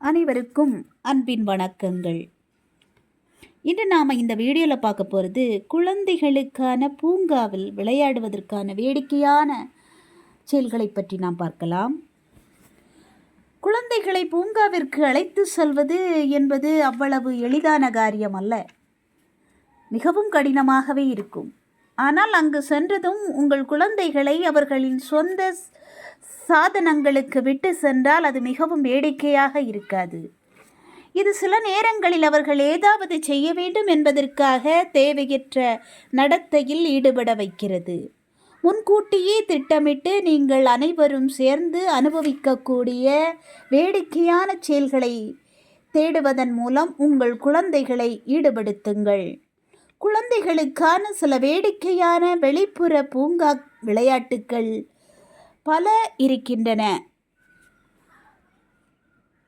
அனைவருக்கும் அன்பின் வணக்கங்கள். இன்று நாம் இந்த வீடியோவில் பார்க்க போகிறது குழந்தைகளுக்கான பூங்காவில் விளையாடுவதற்கான வேடிக்கையான செயல்களை பற்றி நாம் பார்க்கலாம். குழந்தைகளை பூங்காவிற்கு அழைத்து செல்வது என்பது அவ்வளவு எளிதான காரியம் அல்ல, மிகவும் கடினமாகவே இருக்கும். ஆனால் அங்கு சென்றதும் உங்கள் குழந்தைகளை அவர்களின் சொந்த சாதனங்களுக்கு விட்டு சென்றால் அது மிகவும் வேடிக்கையாக இருக்காது. இது சில நேரங்களில் அவர்கள் ஏதாவது செய்ய வேண்டும் என்பதற்காக தேவையற்ற நடத்தையில் ஈடுபட வைக்கிறது. முன்கூட்டியே திட்டமிட்டு நீங்கள் அனைவரும் சேர்ந்து அனுபவிக்கக்கூடிய வேடிக்கையான செயல்களை தேடுவதன் மூலம் உங்கள் குழந்தைகளை ஈடுபடுத்துங்கள். குழந்தைகளுக்கான சில வேடிக்கையான வெளிப்புற பூங்கா விளையாட்டுக்கள் பல இருக்கின்றன.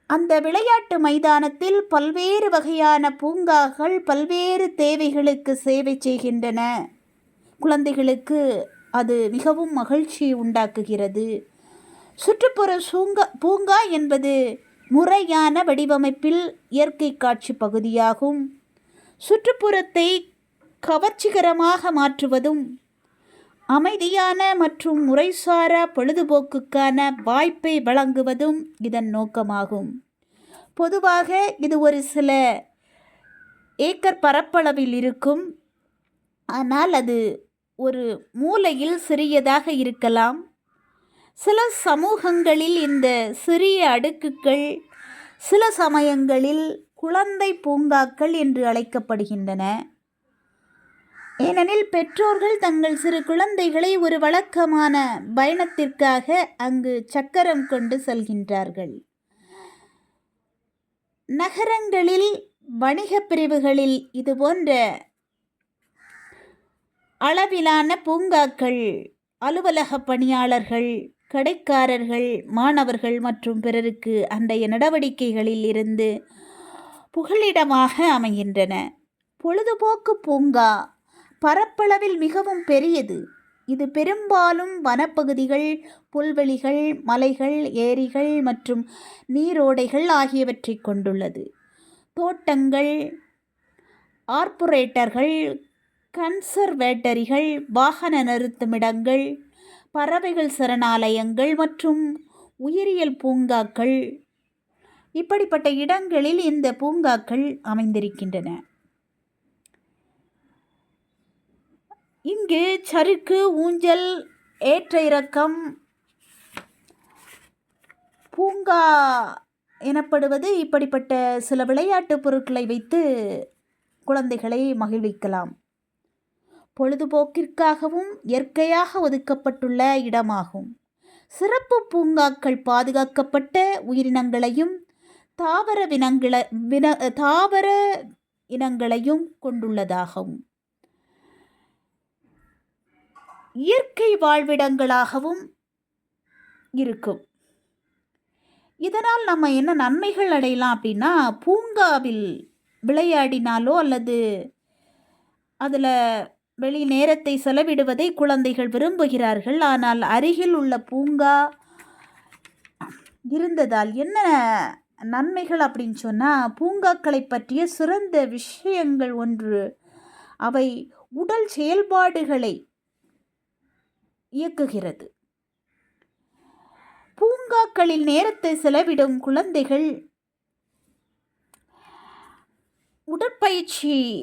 அந்த விளையாட்டு மைதானத்தில் பல்வேறு வகையான பூங்காக்கள் பல்வேறு தேவைகளுக்கு சேவை செய்கின்றன. குழந்தைகளுக்கு அது மிகவும் மகிழ்ச்சி உண்டாக்குகிறது. சுற்றுப்புற பூங்கா என்பது முறையான வடிவமைப்பில் இயற்கை காட்சி பகுதியாகும். சுற்றுப்புறத்தை கவர்ச்சிகரமாக மாற்றுவதும் அமைதியான மற்றும் முறைசாரா பொழுதுபோக்குக்கான வாய்ப்பை வழங்குவதும் இதன் நோக்கமாகும். பொதுவாக இது ஒரு சில ஏக்கர் பரப்பளவில் இருக்கும். ஆனால் அது ஒரு மூலையில் சிறியதாக இருக்கலாம். சில சமூகங்களில் இந்த சிறிய அடுக்குகள் சில சமயங்களில் குழந்தை பூங்காக்கள் என்று அழைக்கப்படுகின்றன. ஏனெனில் பெற்றோர்கள் தங்கள் சிறு குழந்தைகளை ஒரு வழக்கமான பயணத்திற்காக அங்கு சக்கரம் கொண்டு செல்கின்றார்கள். நகரங்களில் வணிக பிரிவுகளில் இதுபோன்ற அளவிலான பூங்காக்கள் அலுவலக பணியாளர்கள், கடைக்காரர்கள், மாணவர்கள் மற்றும் பிறருக்கு அன்றைய நடவடிக்கைகளில் இருந்து புகலிடமாக அமைகின்றன. பொழுதுபோக்கு பூங்கா பரப்பளவில் மிகவும் பெரியது. இது பெரும்பாலும் வனப்பகுதிகள், புல்வெளிகள், மலைகள், ஏரிகள் மற்றும் நீரோடைகள் ஆகியவற்றை கொண்டுள்ளது. தோட்டங்கள், ஆர்பரேட்டர்கள், கன்சர்வேட்டரிகள், வாகன நிறுத்துமிடங்கள், பறவைகள் சரணாலயங்கள் மற்றும் உயிரியல் பூங்காக்கள், இப்படிப்பட்ட இடங்களில் இந்த பூங்காக்கள் அமைந்திருக்கின்றன. இங்கு சறுக்கு, ஊஞ்சல், ஏற்ற இறக்கம் பூங்கா எனப்படுவது இப்படிப்பட்ட சில விளையாட்டு பொருட்களை வைத்து குழந்தைகளை மகிழ்விக்கலாம். பொழுதுபோக்கிற்காகவும் இயற்கையாக ஒதுக்கப்பட்டுள்ள இடமாகும். சிறப்பு பூங்காக்கள் பாதுகாக்கப்பட்ட உயிரினங்களையும் தாவர இனங்களையும் கொண்டுள்ளதாகும். இயற்கை வாழ்விடங்களாகவும் இருக்கும். இதனால் நம்ம என்ன நன்மைகள் அடையலாம் அப்படின்னா, பூங்காவில் விளையாடினாலோ அல்லது அதில் வெளி நேரத்தை செலவிடுவதை குழந்தைகள் விரும்புகிறார்கள். ஆனால் அருகில் உள்ள பூங்கா இருந்ததால் என்ன நன்மைகள் அப்படின்னு சொன்னால், பூங்காக்களை பற்றிய சிறந்த விஷயங்கள் ஒன்று, அவை உடல் செயல்பாடுகளை இயக்குகிறது. பூங்காக்களில் நேரத்தை செலவிடும் குழந்தைகள்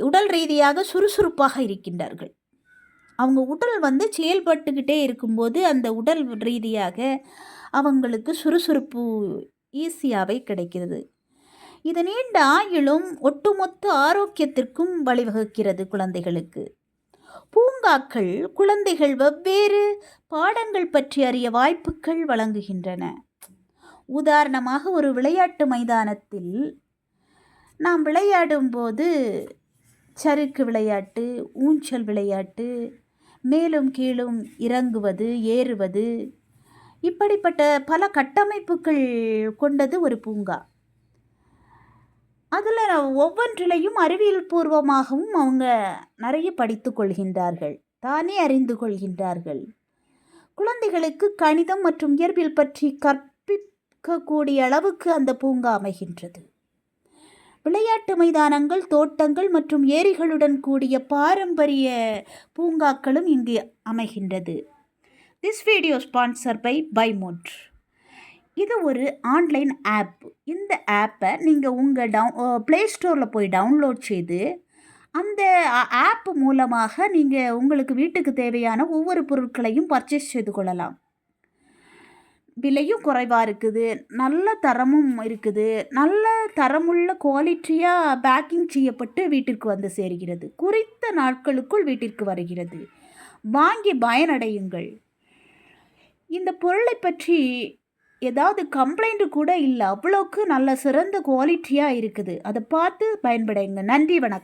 உடல் ரீதியாக சுறுசுறுப்பாக இருக்கின்றார்கள். அவங்க உடல் செயல்பட்டுக்கிட்டே இருக்கும்போது அந்த உடல் ரீதியாக அவங்களுக்கு சுறுசுறுப்பு ஈஸியாகவே கிடைக்கிறது. இது நீண்ட ஆயுளும் ஒட்டுமொத்த ஆரோக்கியத்திற்கும் வழிவகுக்கிறது. குழந்தைகளுக்கு பூங்காக்கள் குழந்தைகள் வெவ்வேறு பாடங்கள் பற்றி அறிய வாய்ப்புகள் வழங்குகின்றன. உதாரணமாக, ஒரு விளையாட்டு மைதானத்தில் நாம் விளையாடும்போது சறுக்கு விளையாட்டு, ஊஞ்சல் விளையாட்டு, மேலும் கீழும் இறங்குவது, ஏறுவது, இப்படிப்பட்ட பல கட்டமைப்புகள் கொண்டது ஒரு பூங்கா. அதில் ஒவ்வொன்றிலையும் அறிவியல் பூர்வமாகவும் அவங்க நிறைய படித்து கொள்கின்றார்கள், தானே அறிந்து கொள்கின்றார்கள். குழந்தைகளுக்கு கணிதம் மற்றும் இயற்பியல் பற்றி பார்க்கக்கூடிய அளவுக்கு அந்த பூங்கா அமைகின்றது. விளையாட்டு மைதானங்கள், தோட்டங்கள் மற்றும் ஏரிகளுடன் கூடிய பாரம்பரிய பூங்காக்களும் இங்கு அமைகின்றது. திஸ் வீடியோ ஸ்பான்சர் பை பைமோட். இது ஒரு ஆன்லைன் ஆப். இந்த ஆப்பை நீங்கள் உங்கள் ப்ளே ஸ்டோரில் போய் டவுன்லோட் செய்து அந்த ஆப் மூலமாக நீங்கள் உங்களுக்கு வீட்டுக்கு தேவையான ஒவ்வொரு பொருட்களையும் பர்ச்சேஸ் செய்து கொள்ளலாம். விலையும் குறைவாக இருக்குது, நல்ல தரமும் இருக்குது, நல்ல தரமுள்ள குவாலிட்டியாக பேக்கிங் செய்யப்பட்டு வீட்டிற்கு வந்து சேர்கிறது. குறித்த நாட்களுக்குள் வீட்டிற்கு வருகிறது. வாங்கி பயனடையுங்கள். இந்த பொருளை பற்றி ஏதாவது கம்ப்ளைண்ட் கூட இல்லை, அவ்வளோக்கு நல்ல சிறந்த குவாலிட்டியாக இருக்குது. அதை பார்த்து பயன்படுங்க. நன்றி, வணக்கம்.